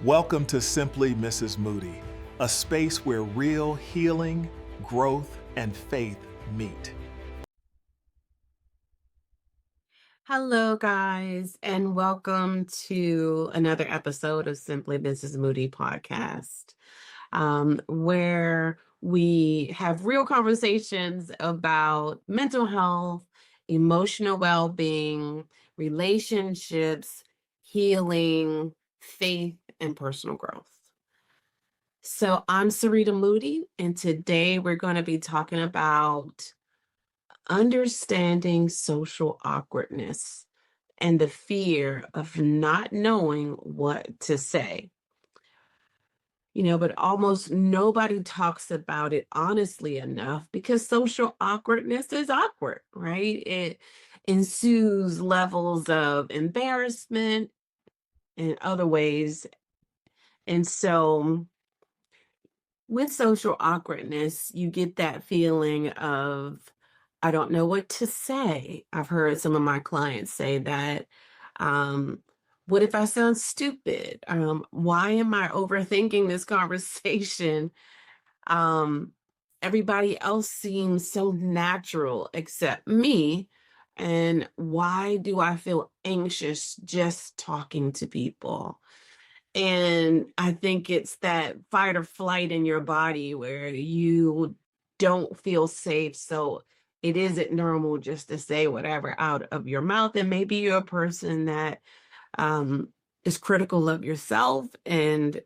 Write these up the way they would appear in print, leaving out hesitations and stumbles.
Welcome to Simply Mrs Moody, a space where real healing, growth, and faith meet. Hello, guys, and welcome to another episode of Simply Mrs Moody Podcast, where we have real conversations about mental health, emotional well-being, relationships, healing, faith, and personal growth. So I'm Sarita Moody, and today we're going to be talking about understanding social awkwardness and the fear of not knowing what to say. But almost nobody talks about it honestly enough because social awkwardness is awkward, right? It ensues levels of embarrassment and other ways. And so with social awkwardness, you get that feeling of, I don't know what to say. I've heard some of my clients say that. Um, what if I sound stupid? Why am I overthinking this conversation? Um, Everybody else seems so natural except me. And why do I feel anxious just talking to people? And I think it's that fight or flight in your body where you don't feel safe. So it isn't normal just to say whatever out of your mouth. And maybe you're a person that um, is critical of yourself. And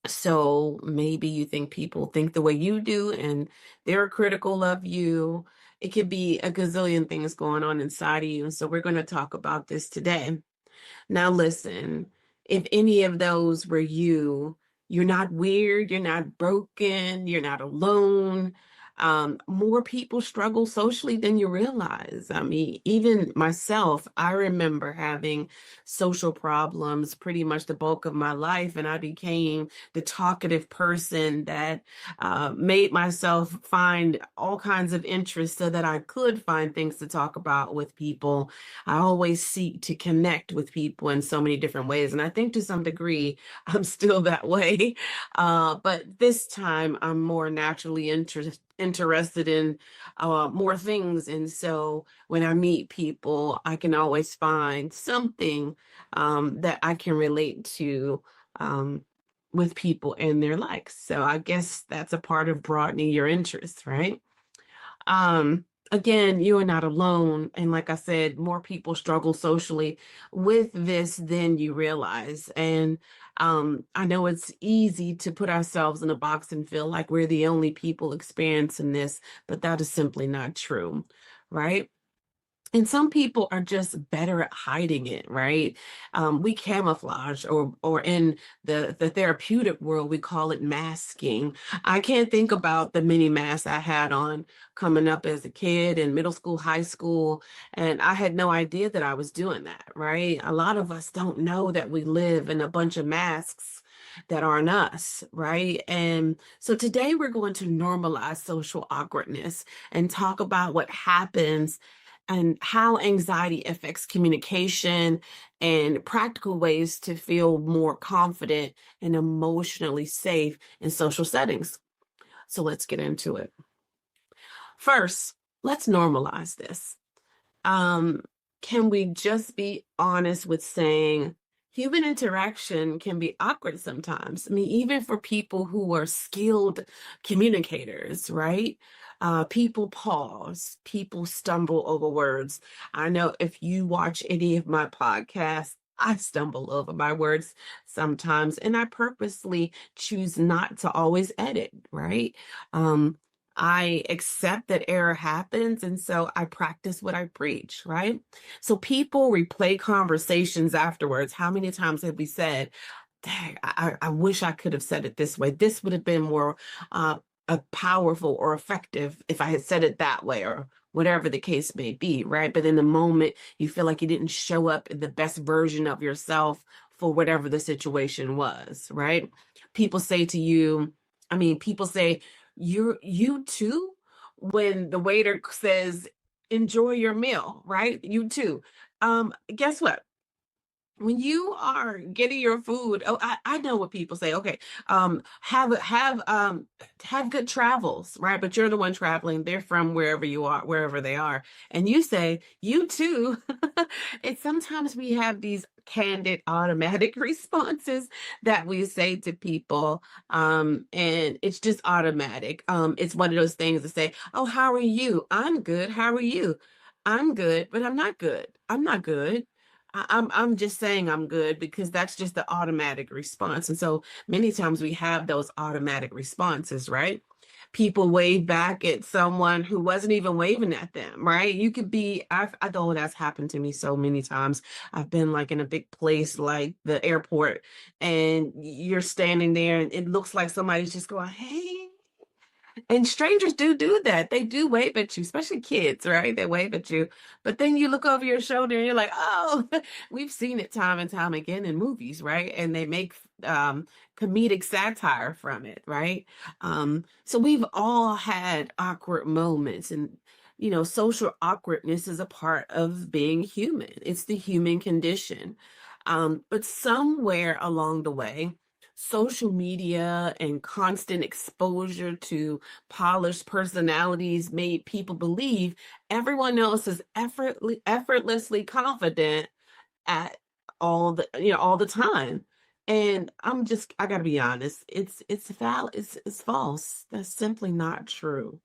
so maybe you think people think the way you do and they're critical of you. It could be a gazillion things going on inside of you. And so we're going to talk about this today. Now, listen, if any of those were you, you're not weird, you're not broken, you're not alone. More people struggle socially than you realize. I mean, even myself, I remember having social problems pretty much the bulk of my life, and I became the talkative person that made myself find all kinds of interests so that I could find things to talk about with people. I always seek to connect with people in so many different ways. And I think to some degree, I'm still that way. But this time, I'm more naturally interested in more things. And so when I meet people, I can always find something that I can relate to. With people and their likes. So I guess that's a part of broadening your interests, right? Again, you are not alone. And like I said, more people struggle socially with this than you realize. And I know it's easy to put ourselves in a box and feel like we're the only people experiencing this, but that is simply not true, right? And some people are just better at hiding it, right? We camouflage, or in the therapeutic world, we call it masking. I can't think about the many masks I had on coming up as a kid in middle school, high school, and I had no idea that I was doing that, right? A lot of us don't know that we live in a bunch of masks that aren't us, right? And so today we're going to normalize social awkwardness and talk about what happens and how anxiety affects communication and practical ways to feel more confident and emotionally safe in social settings. So let's get into it. First, let's normalize this. Um, can we just be honest with saying human interaction can be awkward sometimes? I mean, even for people who are skilled communicators, right? People pause, people stumble over words. I know if you watch any of my podcasts, I stumble over my words sometimes, and I purposely choose not to always edit, right? Um, I accept that error happens, and so I practice what I preach, right? So people replay conversations afterwards. How many times have we said, dang, I wish I could have said it this way. This would have been more powerful or effective if I had said it that way, or whatever the case may be, right? But in the moment, you feel like you didn't show up in the best version of yourself for whatever the situation was, right? People say to you, people say, you too, when the waiter says, enjoy your meal, right? You too. Guess what? when you are getting your food, oh, I know what people say. Okay, have good travels, right? But you're the one traveling. They're from wherever you are, wherever they are, and you say you too. And sometimes we have these candid, automatic responses that we say to people, and it's just automatic. It's one of those things to say, "Oh, how are you? I'm good. How are you? I'm good, but I'm not good. I'm not good." I'm just saying I'm good because that's just the automatic response. And so many times we have those automatic responses, right? People wave back at someone who wasn't even waving at them, right? You could be, I know that's happened to me so many times. I've been like in a big place like the airport, and you're standing there and it looks like somebody's just going, "Hey," and strangers do that. They do wave at you, especially kids, right? They wave at you. But then you look over your shoulder and you're like, "Oh," we've seen it time and time again in movies, right? And they make comedic satire from it, right? So we've all had awkward moments, and social awkwardness is a part of being human. It's the human condition. But somewhere along the way, social media and constant exposure to polished personalities made people believe everyone else is effortlessly confident at all the time. And I gotta be honest, it's false. That's simply not true.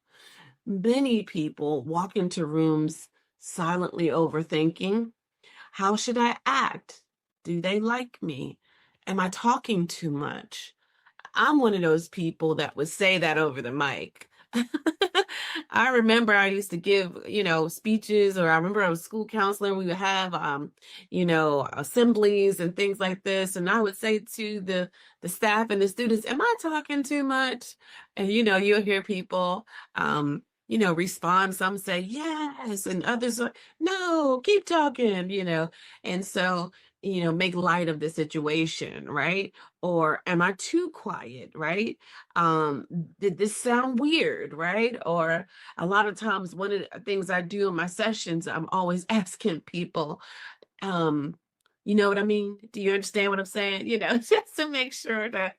Many people walk into rooms silently overthinking, how should I act? Do they like me? Am I talking too much? I'm one of those people that would say that over the mic. I remember I used to give, speeches, or I remember I was school counselor. We would have, assemblies and things like this. And I would say to the staff and the students, "Am I talking too much?" And, you'll hear people, respond. Some say yes, and others are, "No, keep talking," And so, make light of the situation, right? Or am I too quiet, right? um did this sound weird, right? Or a lot of times, one of the things I do in my sessions, I'm always asking people, um you know what I mean? Do you understand what I'm saying? Just to make sure that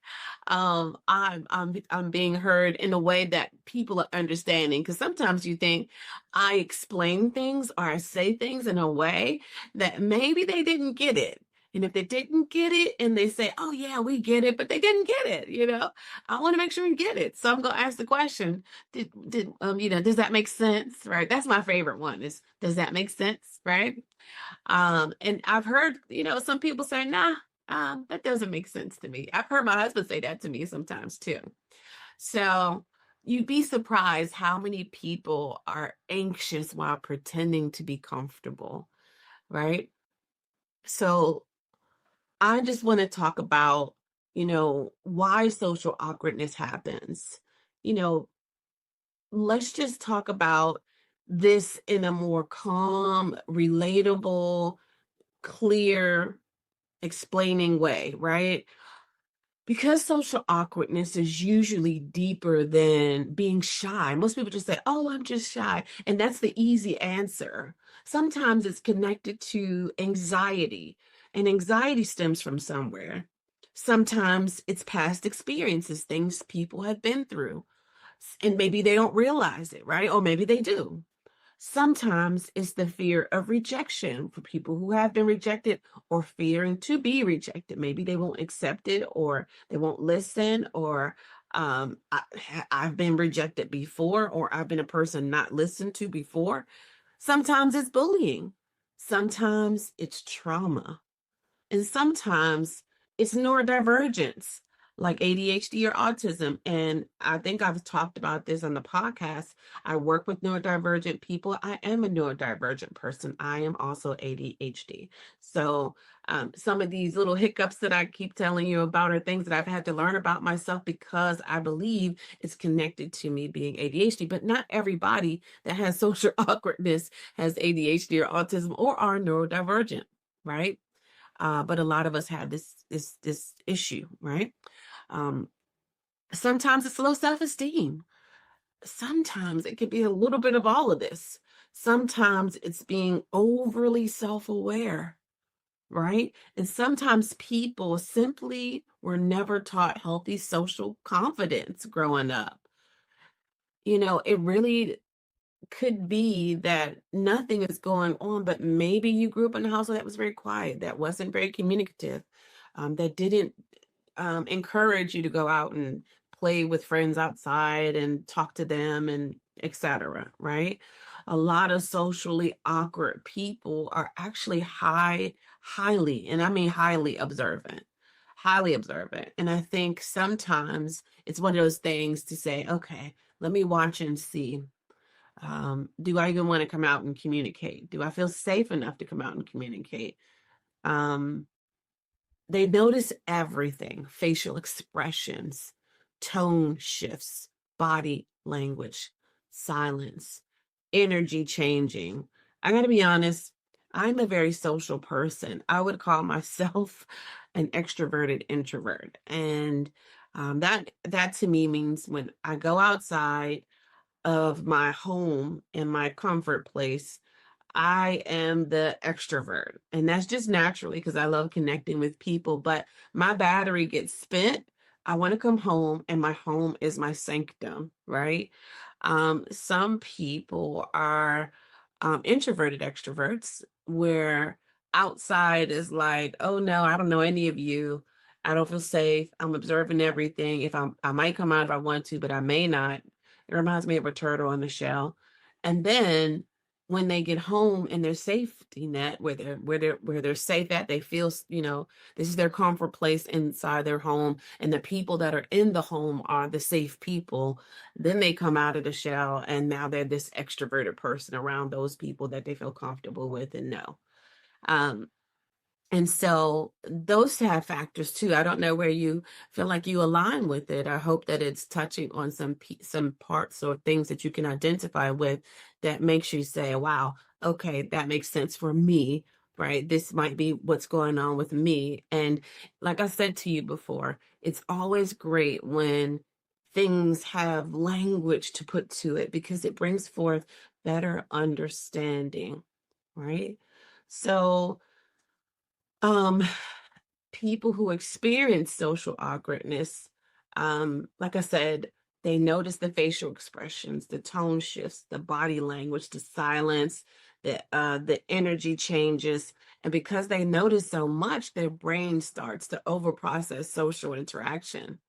I'm being heard in a way that people are understanding, because sometimes you think I explain things or I say things in a way that maybe they didn't get it. And if they didn't get it and they say, "Oh yeah, we get it," but they didn't get it, I want to make sure you get it. So I'm gonna ask the question, does that make sense? Right? That's my favorite one, is, does that make sense? Right? And I've heard, some people say, "Nah, that doesn't make sense to me." I've heard my husband say that to me sometimes too. So you'd be surprised how many people are anxious while pretending to be comfortable, right? So I just want to talk about, why social awkwardness happens. You know, let's just talk about this in a more calm, relatable, clear, explaining way, right? Because social awkwardness is usually deeper than being shy. Most people just say, "Oh, I'm just shy." And that's the easy answer. Sometimes it's connected to anxiety, and anxiety stems from somewhere. Sometimes it's past experiences, things people have been through, and maybe they don't realize it, right? Or maybe they do. Sometimes it's the fear of rejection for people who have been rejected, or fearing to be rejected. Maybe they won't accept it, or they won't listen, or I've been rejected before, or I've been a person not listened to before. Sometimes it's bullying. Sometimes it's trauma. And sometimes it's neurodivergence, like ADHD or autism. And I think I've talked about this on the podcast. I work with neurodivergent people. I am a neurodivergent person. I am also ADHD. So some of these little hiccups that I keep telling you about are things that I've had to learn about myself, because I believe it's connected to me being ADHD. But not everybody that has social awkwardness has ADHD or autism or are neurodivergent, right? But a lot of us have this issue, right? Um, Sometimes it's low self-esteem. Sometimes it could be a little bit of all of this. Sometimes it's being overly self-aware. right? And sometimes people simply were never taught healthy social confidence growing up. It really could be that nothing is going on, but maybe you grew up in a household that was very quiet, that wasn't very communicative, that didn't encourage you to go out and play with friends outside and talk to them and etc. Right? A lot of socially awkward people are actually highly, and I mean highly observant. Highly observant. And I think sometimes it's one of those things to say, okay, let me watch and see. Do I even want to come out and communicate? Do I feel safe enough to come out and communicate? Um, they notice everything: facial expressions, tone shifts, body language, silence, energy changing. I got to be honest, I'm a very social person. I would call myself an extroverted introvert. And that to me means when I go outside of my home and my comfort place, I am the extrovert. And that's just naturally because I love connecting with people. But my battery gets spent. I want to come home, and my home is my sanctum, right? Some people are introverted extroverts, where outside is like, oh no, I don't know any of you. I don't feel safe. I'm observing everything. I might come out if I want to, but I may not. It reminds me of a turtle in the shell. And then when they get home in their safety net, where they're safe at, they feel, this is their comfort place inside their home, and the people that are in the home are the safe people. Then they come out of the shell, and now they're this extroverted person around those people that they feel comfortable with and know. Um, and so those have factors too. I don't know where you feel like you align with it. I hope that it's touching on some parts or things that you can identify with that makes you say, "Wow, okay, that makes sense for me." Right? This might be what's going on with me. And like I said to you before, it's always great when things have language to put to it because it brings forth better understanding, right? So, um, people who experience social awkwardness, like I said, they notice the facial expressions, the tone shifts, the body language, the silence, the energy changes. And because they notice so much, their brain starts to overprocess social interaction,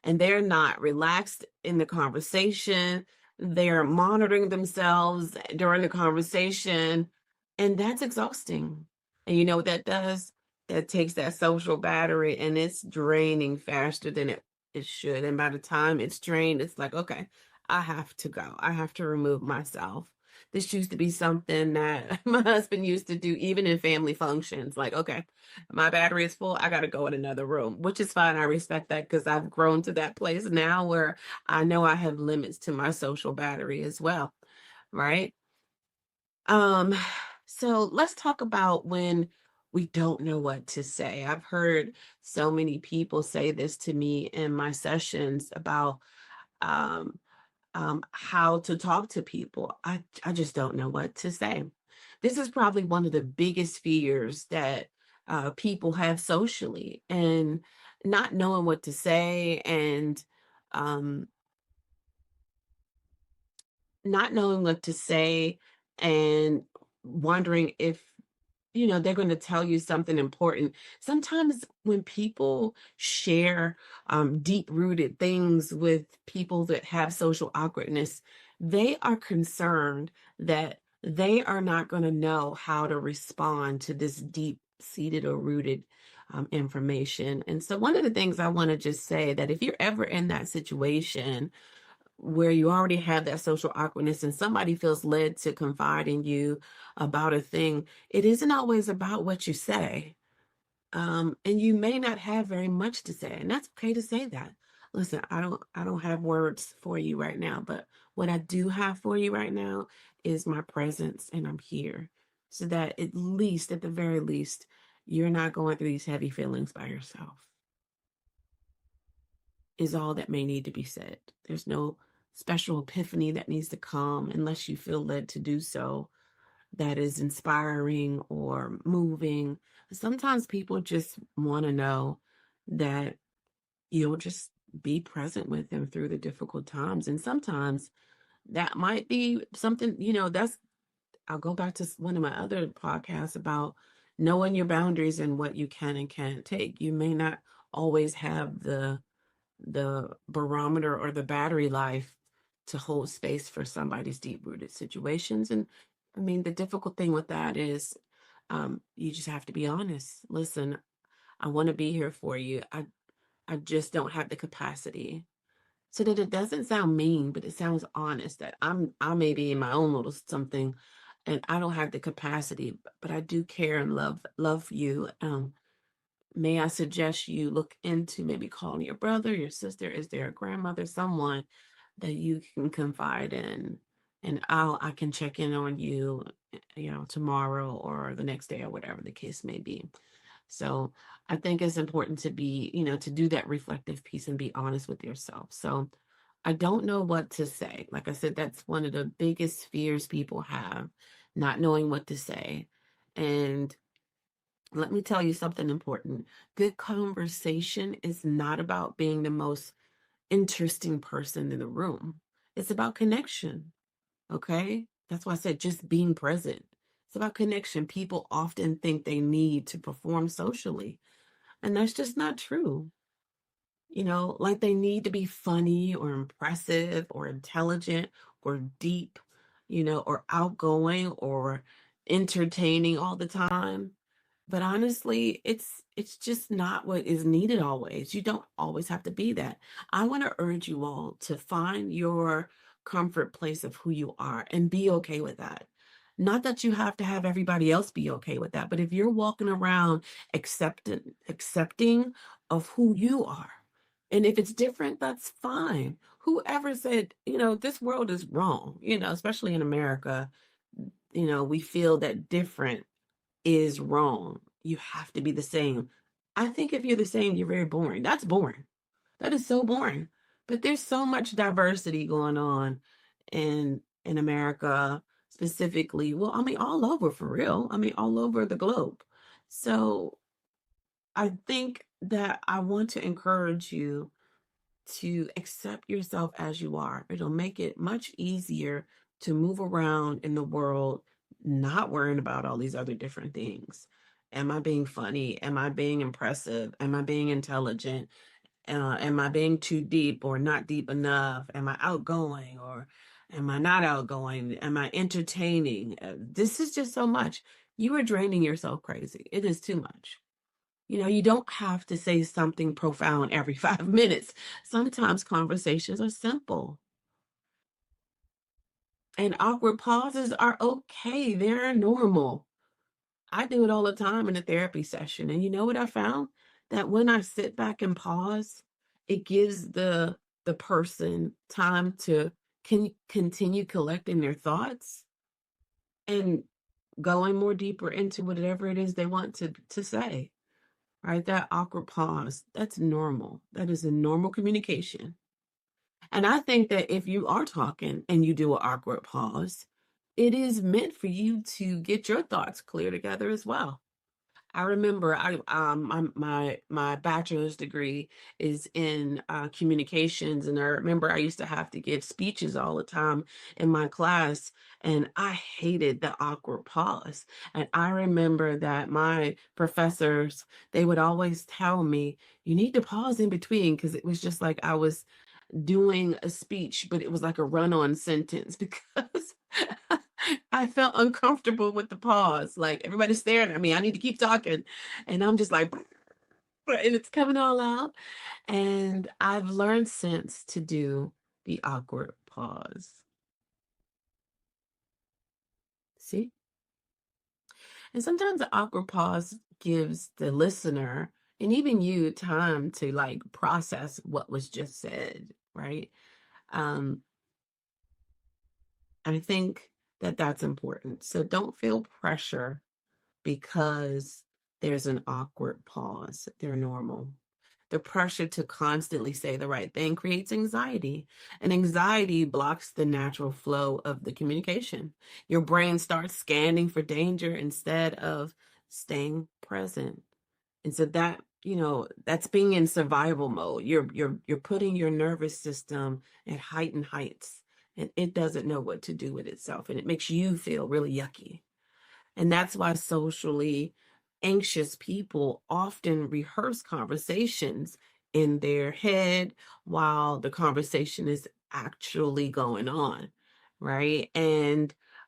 and they're not relaxed in the conversation. They're monitoring themselves during the conversation, and that's exhausting. And you know what that does? That takes that social battery, and it's draining faster than it should. And by the time it's drained, it's like, okay, I have to go. I have to remove myself. This used to be something that my husband used to do even in family functions. Like, okay, my battery is full. I got to go in another room, which is fine. I respect that because I've grown to that place now where I know I have limits to my social battery as well. Right. Um, so let's talk about when we don't know what to say. I've heard so many people say this to me in my sessions about um, how to talk to people. I just don't know what to say. This is probably one of the biggest fears that people have socially, and not knowing what to say, and um, not knowing what to say, and wondering if they're going to tell you something important. Sometimes when people share deep rooted things with people that have social awkwardness, they are concerned that they are not going to know how to respond to this deep seated or rooted information. And so one of the things I want to just say, that if you're ever in that situation where you already have that social awkwardness and somebody feels led to confide in you about a thing, it isn't always about what you say. And you may not have very much to say, and that's okay to say that. Listen, I don't have words for you right now, but what I do have for you right now is my presence, and I'm here so that at least, at the very least, you're not going through these heavy feelings by yourself, is all that may need to be said. There's no special epiphany that needs to come unless you feel led to do so. that is inspiring or moving. Sometimes people just want to know that you'll just be present with them through the difficult times. And sometimes that might be something, I'll go back to one of my other podcasts about knowing your boundaries and what you can and can't take. You may not always have the barometer or the battery life to hold space for somebody's deep rooted situations. And I mean, the difficult thing with that is you just have to be honest. Listen, I want to be here for you. I just don't have the capacity. So that it doesn't sound mean, but it sounds honest that I may be in my own little something and I don't have the capacity, but I do care and love you. May I suggest you look into maybe calling your brother, your sister, is there a grandmother, someone that you can confide in, and I can check in on you, tomorrow or the next day or whatever the case may be. So I think it's important to be, to do that reflective piece and be honest with yourself. So I don't know what to say. Like I said, that's one of the biggest fears people have, not knowing what to say. And let me tell you something important. Good conversation is not about being the most interesting person in the room. It's about connection. Okay. That's why I said just being present. It's about connection. People often think they need to perform socially, and that's just not true. Like they need to be funny or impressive or intelligent or deep, or outgoing or entertaining all the time. But honestly, it's just not what is needed always. You don't always have to be that. I want to urge you all to find your comfort place of who you are and be okay with that. Not that you have to have everybody else be okay with that, but if you're walking around accepting of who you are, and if it's different, that's fine. Whoever said, this world is wrong, especially in America, we feel that different is wrong. You have to be the same. I think if you're the same, you're very boring. That's boring. That is so boring. But there's so much diversity going on in America specifically. Well, I mean all over for real. I mean all over the globe. So I think that I want to encourage you to accept yourself as you are. It'll make it much easier to move around in the world, not worrying about all these other different things. Am I being funny? Am I being impressive? Am I being intelligent? Am I being too deep or not deep enough? Am I outgoing or am I not outgoing? Am I entertaining? This is just so much. You are draining yourself crazy. It is too much. You don't have to say something profound every 5 minutes. Sometimes conversations are simple. And awkward pauses are okay. They're normal. I do it all the time in a therapy session. And you know what I found? That when I sit back and pause, it gives the person time to continue collecting their thoughts and going more deeper into whatever it is they want to say. Right? That awkward pause, that's normal. That is a normal communication. And I think that if you are talking and you do an awkward pause, it is meant for you to get your thoughts clear together as well. I remember my bachelor's degree is in communications, and I remember I used to have to give speeches all the time in my class, and I hated the awkward pause. And I remember that my professors, they would always tell me, "You need to pause in between," because it was just like I was doing a speech, but it was like a run-on sentence because I felt uncomfortable with the pause. Like everybody's staring at me. I need to keep talking. And I'm just like, and it's coming all out. And I've learned since to do the awkward pause. See? And sometimes the awkward pause gives the listener and even you time to like process what was just said, right? Um, I think that that's important. So don't feel pressure because there's an awkward pause. They're normal. The pressure to constantly say the right thing creates anxiety, and anxiety blocks the natural flow of the communication. Your brain starts scanning for danger instead of staying present. And so that, that's being in survival mode. You're putting your nervous system at heightened heights, and it doesn't know what to do with itself, and it makes you feel really yucky. And that's why socially anxious people often rehearse conversations in their head while the conversation is actually going on, right?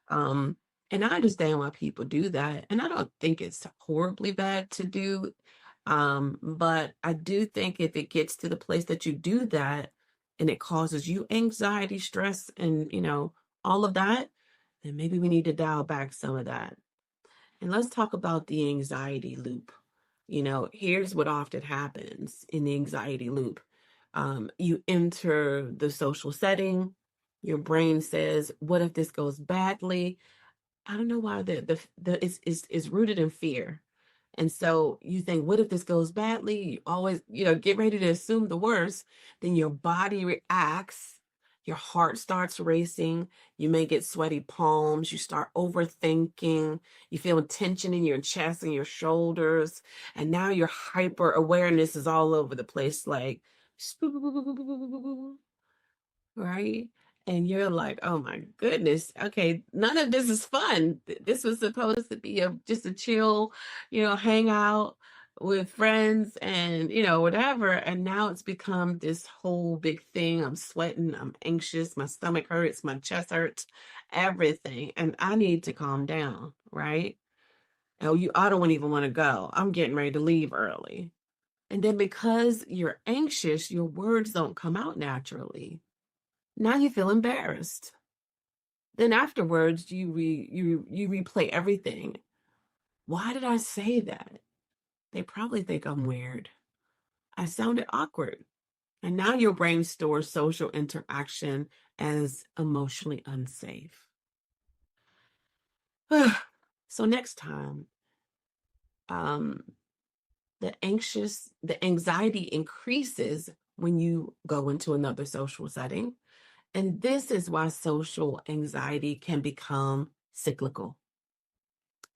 Um and I understand why people do that, and I don't think it's horribly bad to do. But I do think if it gets to the place that you do that and it causes you anxiety, stress, and all of that, then maybe we need to dial back some of that. And let's talk about the anxiety loop. Here's what often happens in the anxiety loop. You enter the social setting, your brain says, what if this goes badly? I don't know why the is rooted in fear. And so you think, what if this goes badly? You always, get ready to assume the worst. Then your body reacts, your heart starts racing, you may get sweaty palms, you start overthinking, you feel tension in your chest and your shoulders, and now your hyper awareness is all over the place, like right? And you're like, oh my goodness, okay, none of this is fun. This was supposed to be just a chill, hangout with friends and, whatever. And now it's become this whole big thing. I'm sweating, I'm anxious, my stomach hurts, my chest hurts, everything. And I need to calm down, right? Oh, I don't even want to go. I'm getting ready to leave early. And then because you're anxious, your words don't come out naturally. Now you feel embarrassed. Then afterwards, you replay everything. Why did I say that? They probably think I'm weird. I sounded awkward. And now your brain stores social interaction as emotionally unsafe. So next time, um, the anxiety increases when you go into another social setting. And this is why social anxiety can become cyclical.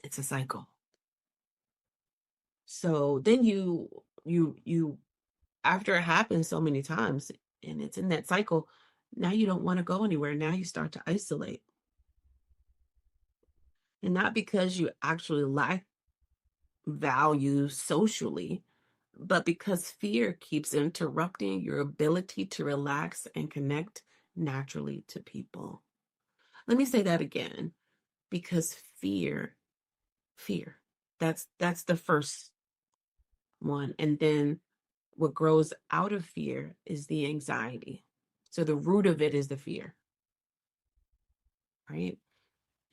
It's a cycle. So then you after it happens so many times and it's in that cycle, now you don't want to go anywhere. Now you start to isolate. And not because you actually lack value socially, but because fear keeps interrupting your ability to relax and connect naturally to people. Let me say that again. Because fear. That's the first one. And then what grows out of fear is the anxiety. So the root of it is the fear, right?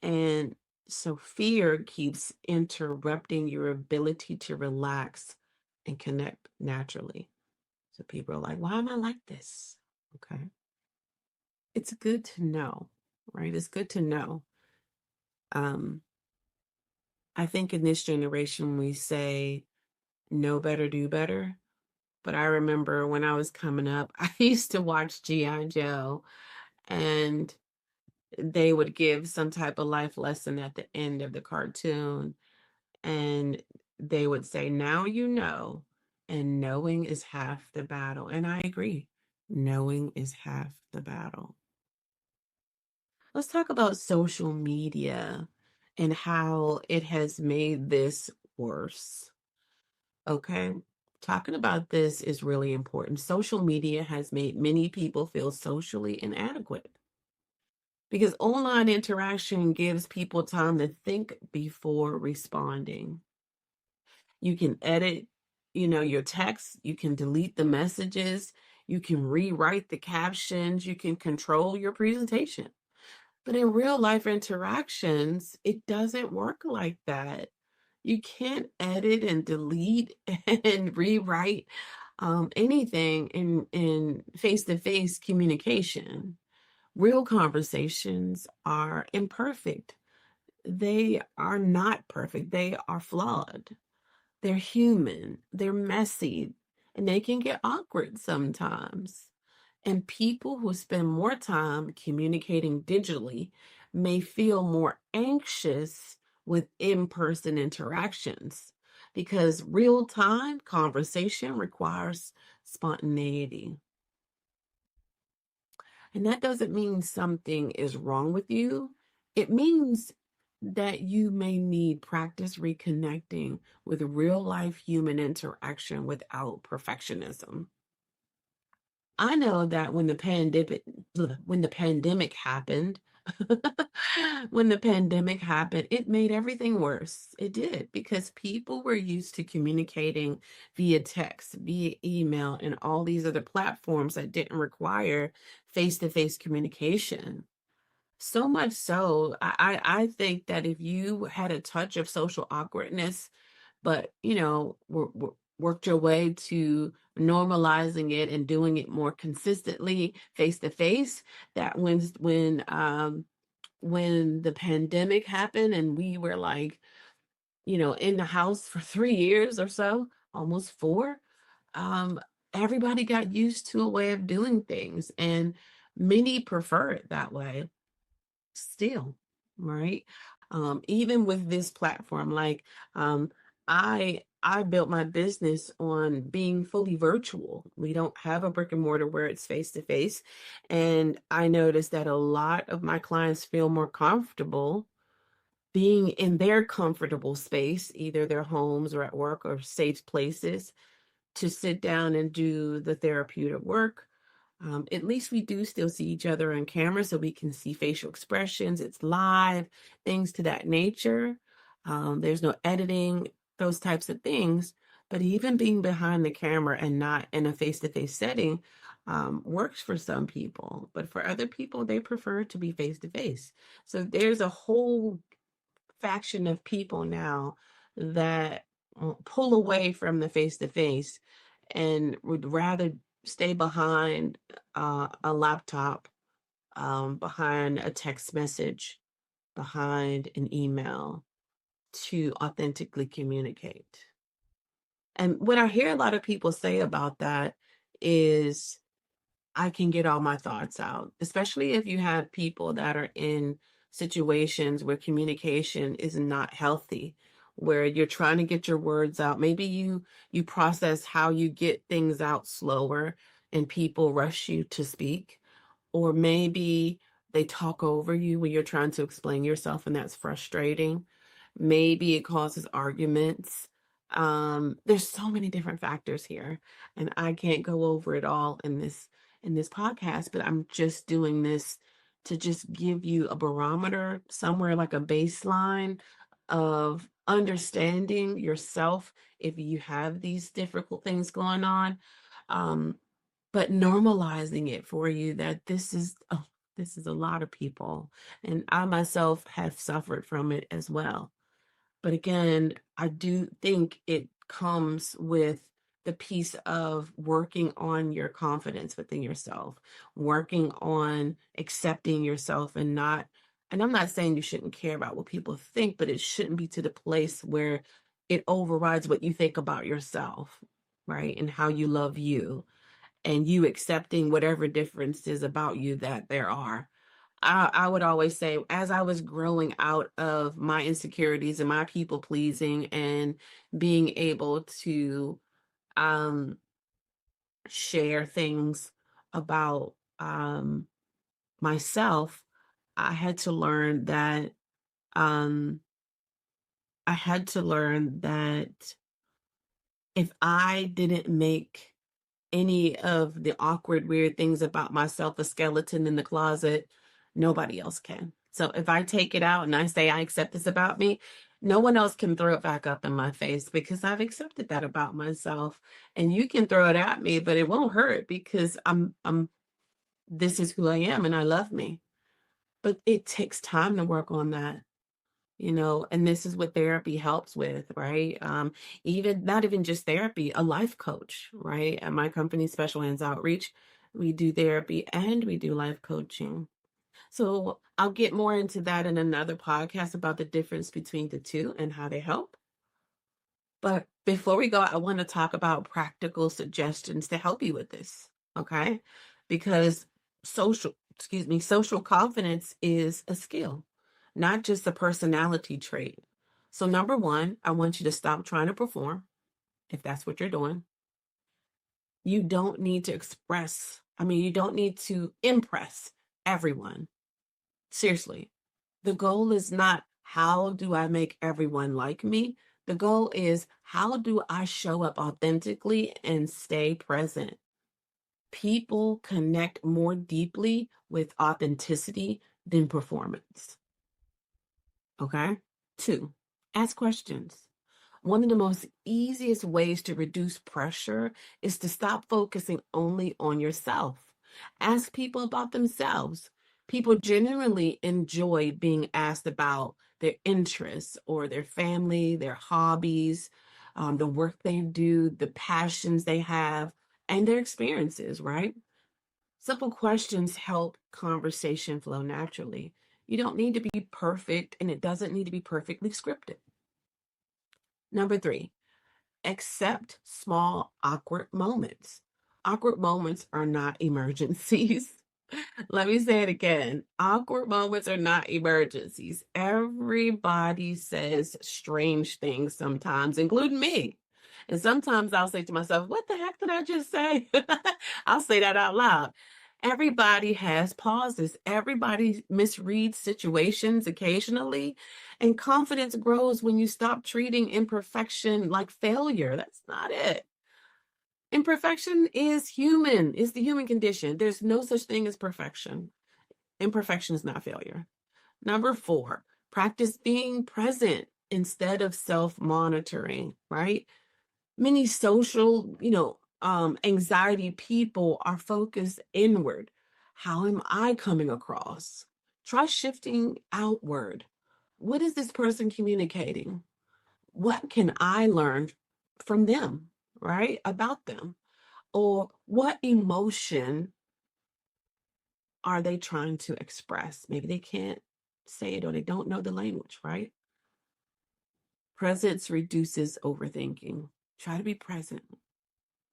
And so fear keeps interrupting your ability to relax and connect naturally. So people are like, why am I like this? Okay. It's good to know, right? It's good to know. Um, I think in this generation, we say, know better, do better. But I remember when I was coming up, I used to watch G.I. Joe, and they would give some type of life lesson at the end of the cartoon. And they would say, now you know, and knowing is half the battle. And I agree. Knowing is half the battle. Let's talk about social media and how it has made this worse. Okay. Talking about this is really important. Social media has made many people feel socially inadequate because online interaction gives people time to think before responding. You can edit, your text, you can delete the messages, you can rewrite the captions, you can control your presentation. But in real life interactions, it doesn't work like that. You can't edit and delete and rewrite anything in face-to-face communication. Real conversations are imperfect. They are not perfect. They are flawed. They're human. They're messy. and they can get awkward sometimes. And people who spend more time communicating digitally may feel more anxious with in person interactions because real time conversation requires spontaneity. And that doesn't mean something is wrong with you. It means that you may need practice reconnecting with real life human interaction without perfectionism. I know that when the pandemic happened, when the pandemic happened, it made everything worse. It did because people were used to communicating via text, via email, and all these other platforms that didn't require face-to-face communication. So much so, I think that if you had a touch of social awkwardness, but worked your way to normalizing it and doing it more consistently face to face, that when the pandemic happened and we were like, in the house for 3 years or so, almost four, um everybody got used to a way of doing things, and many prefer it that way still, right? Even with this platform, like I built my business on being fully virtual. We don't have a brick and mortar where it's face to face. And I noticed that a lot of my clients feel more comfortable being in their comfortable space, either their homes or at work or safe places, to sit down and do the therapeutic work. At least we do still see each other on camera so we can see facial expressions. It's live, things to that nature. There's no editing, those types of things. But even being behind the camera and not in a face to face setting works for some people. But for other people, they prefer to be face to face. So there's a whole faction of people now that pull away from the face to face and would rather stay behind a laptop, behind a text message, behind an email to authentically communicate. And what I hear a lot of people say about that is I can get all my thoughts out, especially if you have people that are in situations where communication is not healthy, where you're trying to get your words out. Maybe you process how you get things out slower and people rush you to speak, or maybe they talk over you when you're trying to explain yourself and that's frustrating. Maybe it causes arguments. There's so many different factors here, and I can't go over it all in this podcast, but I'm just doing this to just give you a barometer, somewhere like a baseline of understanding yourself if you have these difficult things going on. Um, but normalizing it for you that this is a lot of people, and I myself have suffered from it as well. But again, I do think it comes with the piece of working on your confidence within yourself, working on accepting yourself and I'm not saying you shouldn't care about what people think, but it shouldn't be to the place where it overrides what you think about yourself, right? And how you love you, and you accepting whatever differences about you that there are. I would always say, as I was growing out of my insecurities and my people pleasing and being able to um, share things about myself, I had to learn that um, if I didn't make any of the awkward, weird things about myself a skeleton in the closet, nobody else can. So if I take it out and I say I accept this about me, no one else can throw it back up in my face because I've accepted that about myself. And you can throw it at me, but it won't hurt because I'm this is who I am and I love me. But it takes time to work on that. And this is what therapy helps with, right? Even not even just therapy, a life coach, right? At my company, Special Hands Outreach, we do therapy and we do life coaching. So I'll get more into that in another podcast about the difference between the two and how they help. But before we go, I want to talk about practical suggestions to help you with this, okay? Because social confidence is a skill, not just a personality trait. So number one, I want you to stop trying to perform if that's what you're doing. You don't need to you don't need to impress everyone. Seriously. The goal is not how do I make everyone like me? The goal is how do I show up authentically and stay present? People connect more deeply with authenticity than performance. Okay? Two, ask questions. One of the most easiest ways to reduce pressure is to stop focusing only on yourself. Ask people about themselves. People genuinely enjoy being asked about their interests or their family, their hobbies, the work they do, the passions they have, and their experiences, right? Simple questions help conversation flow naturally. You don't need to be perfect, and it doesn't need to be perfectly scripted. Number three, accept small, awkward moments. Awkward moments are not emergencies. Let me say it again. Awkward moments are not emergencies. Everybody says strange things sometimes, including me. And sometimes I'll say to myself, what the heck did I just say? I'll say that out loud. Everybody has pauses. Everybody misreads situations occasionally. And confidence grows when you stop treating imperfection like failure. That's not it. Imperfection is human. It's the human condition. There's no such thing as perfection. Imperfection is not failure. Number four, practice being present instead of self-monitoring, right? Many social, anxiety people are focused inward. How am I coming across? Try shifting outward. What is this person communicating? What can I learn from them, right? About them? Or what emotion are they trying to express? Maybe they can't say it or they don't know the language, right? Presence reduces overthinking. Try to be present.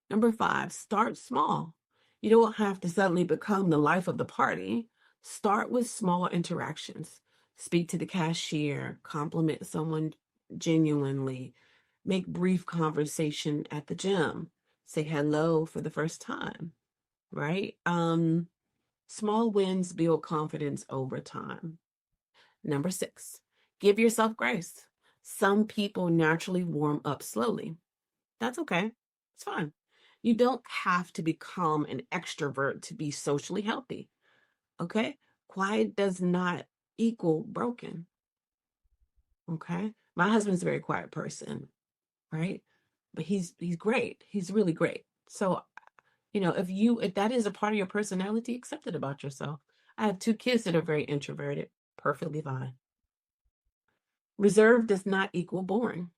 Number five, start small. You don't have to suddenly become the life of the party. Start with small interactions. Speak to the cashier, compliment someone genuinely, make brief conversation at the gym, say hello for the first time, right? Small wins build confidence over time. Number six, give yourself grace. Some people naturally warm up slowly. That's okay. It's fine. You don't have to become an extrovert to be socially healthy. Okay? Quiet does not equal broken. Okay? My husband's a very quiet person, right? But he's great. He's really great. So, if that is a part of your personality, accept it about yourself. I have two kids that are very introverted. Perfectly fine. Reserved does not equal boring.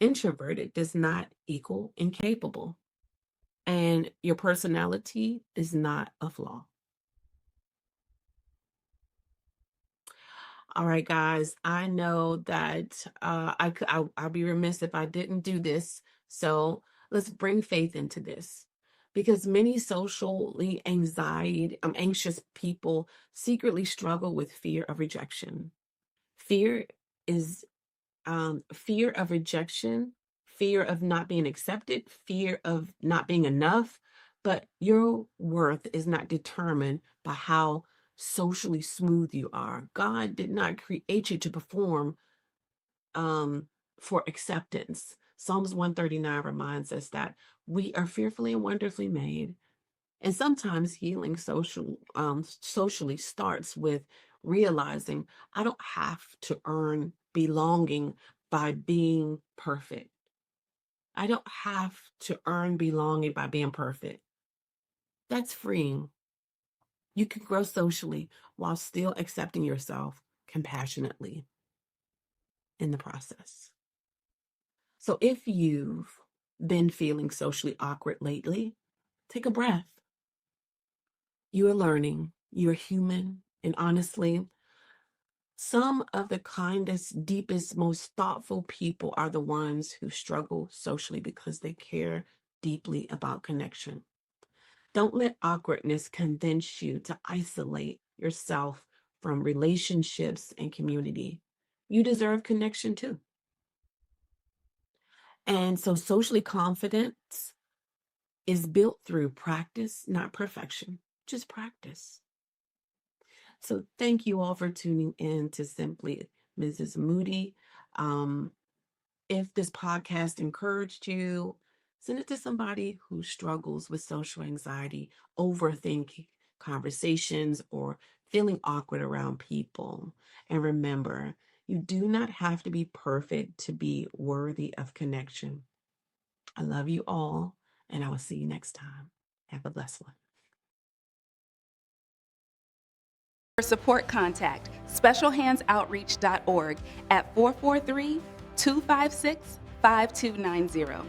Introverted does not equal incapable. And your personality is not a flaw. All right, guys. I know that I'll be remiss if I didn't do this. So let's bring faith into this, because many anxious people secretly struggle with fear of rejection. Fear is fear of rejection, fear of not being accepted, fear of not being enough. But your worth is not determined by how socially smooth you are. God did not create you to perform for acceptance. Psalms 139 reminds us that we are fearfully and wonderfully made. And sometimes healing socially starts with realizing I don't have to earn belonging by being perfect. I don't have to earn belonging by being perfect. That's freeing. You can grow socially while still accepting yourself compassionately in the process. So if you've been feeling socially awkward lately, take a breath. You are learning, you're human, and honestly, Some of the kindest, deepest, most thoughtful people are the ones who struggle socially because they care deeply about connection. Don't let awkwardness convince you to isolate yourself from relationships and community. You deserve connection too. And so, socially confidence is built through practice, not perfection, just practice. So, thank you all for tuning in to Simply Mrs. Moody. Um, if this podcast encouraged you, send it to somebody who struggles with social anxiety, overthinking conversations, or feeling awkward around people. And remember, you do not have to be perfect to be worthy of connection. I love you all, and I will see you next time. Have a blessed one. For support, contact specialhandsoutreach.org at 443-256-5290.